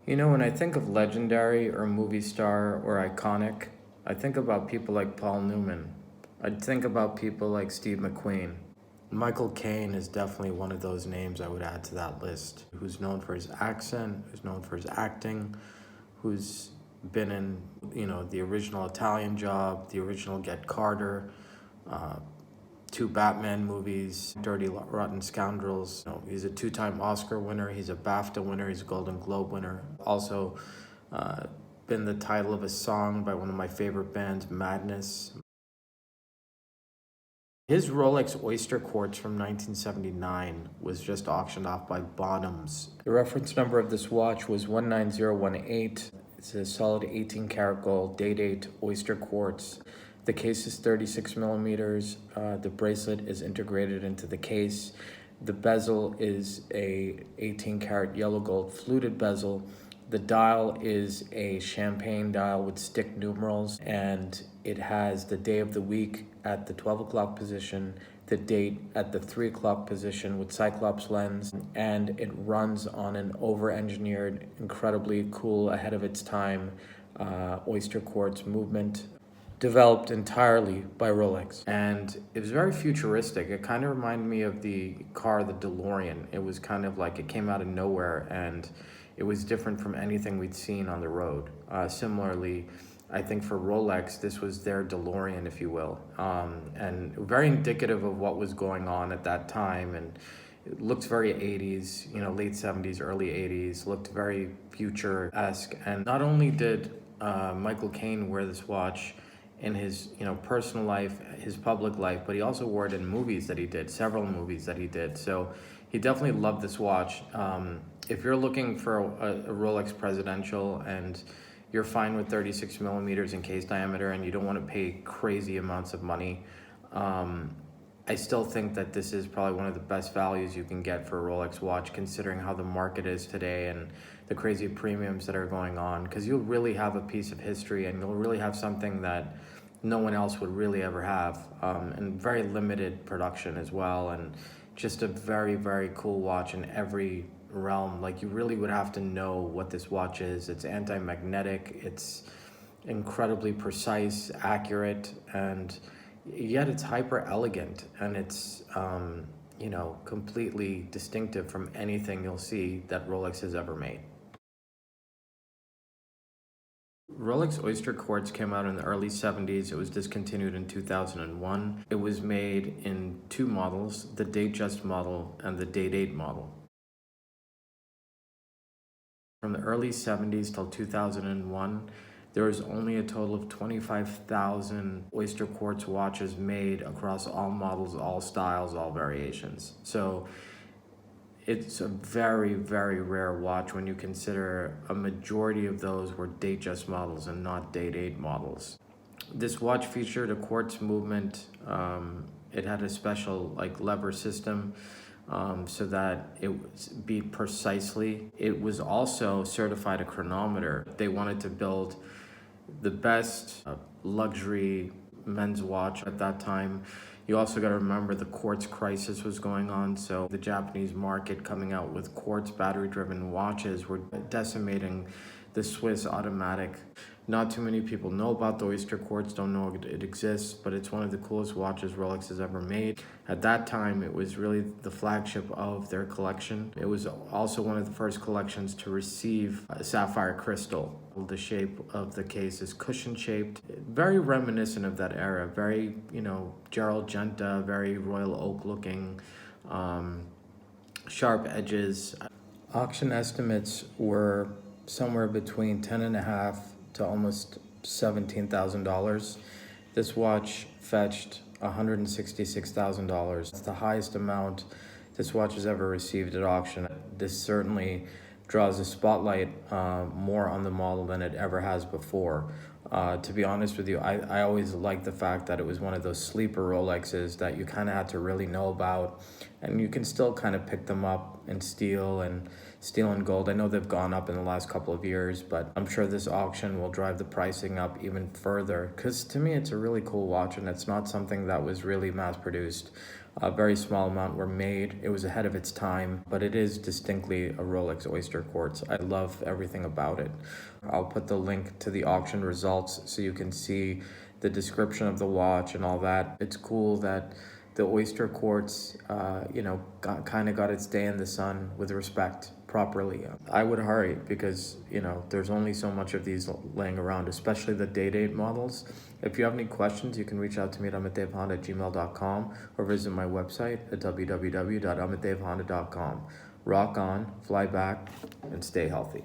You know, when I think of legendary or movie star or iconic, I think about people like Paul Newman. I think about people like Steve McQueen. Michael Caine is definitely one of those names I would add to that list, who's known for his accent, who's known for his acting, who's been in, the original Italian Job, the original Get Carter, uh, two Batman movies, Dirty Rotten Scoundrels. He's a two-time Oscar winner. He's a BAFTA winner. He's a Golden Globe winner. Also, uh, been the title of a song by one of my favorite bands, Madness. His Rolex Oysterquartz from 1979 was just auctioned off by Bonhams. The reference number of this watch was 19018. It's a solid 18 karat gold, day-date Oysterquartz. The case is 36 millimeters. The bracelet is integrated into the case. The bezel is a 18 karat yellow gold fluted bezel. The dial is a champagne dial with stick numerals, and it has the day of the week at the 12 o'clock position, the date at the 3 o'clock position with Cyclops lens, and it runs on an over-engineered, incredibly cool, ahead of its time Oysterquartz movement developed entirely by Rolex. And it was very futuristic. It kind of reminded me of the car, the DeLorean. It was kind of like it came out of nowhere, and it was different from anything we'd seen on the road. Similarly, I think for Rolex, this was their DeLorean, if you will, and very indicative of what was going on at that time. And it looked very 80s, late 70s, early 80s, looked very future-esque. And not only did Michael Caine wear this watch in his personal life, his public life, but he also wore it in movies that he did, several movies that he did. So he definitely loved this watch. If you're looking for a Rolex Presidential and you're fine with 36 millimeters in case diameter and you don't want to pay crazy amounts of money, I still think that this is probably one of the best values you can get for a Rolex watch, considering how the market is today and the crazy premiums that are going on, because you'll really have a piece of history and you'll really have something that no one else would really ever have, and very limited production as well, and just a very, very cool watch in every realm. Like, you really would have to know what this watch is. It's anti-magnetic, it's incredibly precise, accurate, and yet it's hyper elegant, and it's completely distinctive from anything you'll see that Rolex has ever made. Rolex Oysterquartz came out in the early 70s. It was discontinued in 2001. It was made in two models, the Datejust model and the Date-8 model. From the early 70s till 2001, there was only a total of 25,000 Oysterquartz watches made across all models, all styles, all variations. So it's a very, very rare watch when you consider a majority of those were Datejust models and not Date-8 models. This watch featured a quartz movement. It had a special lever system, so that it beat precisely. It was also certified a chronometer. They wanted to build the best luxury men's watch at that time. You also got to remember the quartz crisis was going on, so the Japanese market coming out with quartz battery-driven watches were decimating the Swiss automatic. Not too many people know about the Oysterquartz, don't know it exists, but it's one of the coolest watches Rolex has ever made. At that time, it was really the flagship of their collection. It was also one of the first collections to receive a sapphire crystal. The shape of the case is cushion-shaped, very reminiscent of that era, very, Gerald Genta, very Royal Oak looking, sharp edges. Auction estimates were somewhere between 10.5 to almost $17,000. This watch fetched $166,000. It's the highest amount this watch has ever received at auction. This certainly draws a spotlight more on the model than it ever has before. To be honest with you, I always liked the fact that it was one of those sleeper Rolexes that you kind of had to really know about, and you can still kind of pick them up and steal in gold. I know they've gone up in the last couple of years, but I'm sure this auction will drive the pricing up even further, because to me it's a really cool watch and it's not something that was really mass produced. A very small amount were made. It was ahead of its time, but it is distinctly a Rolex Oyster Quartz. I love everything about it. I'll put the link to the auction results so you can see the description of the watch and all that. It's cool that the Oyster Quartz, kind of got its day in the sun with respect properly. I would hurry because, there's only so much of these laying around, especially the day-date models. If you have any questions, you can reach out to me at amitdevhanda@gmail.com or visit my website at www.amitdevhanda.com. Rock on, fly back, and stay healthy.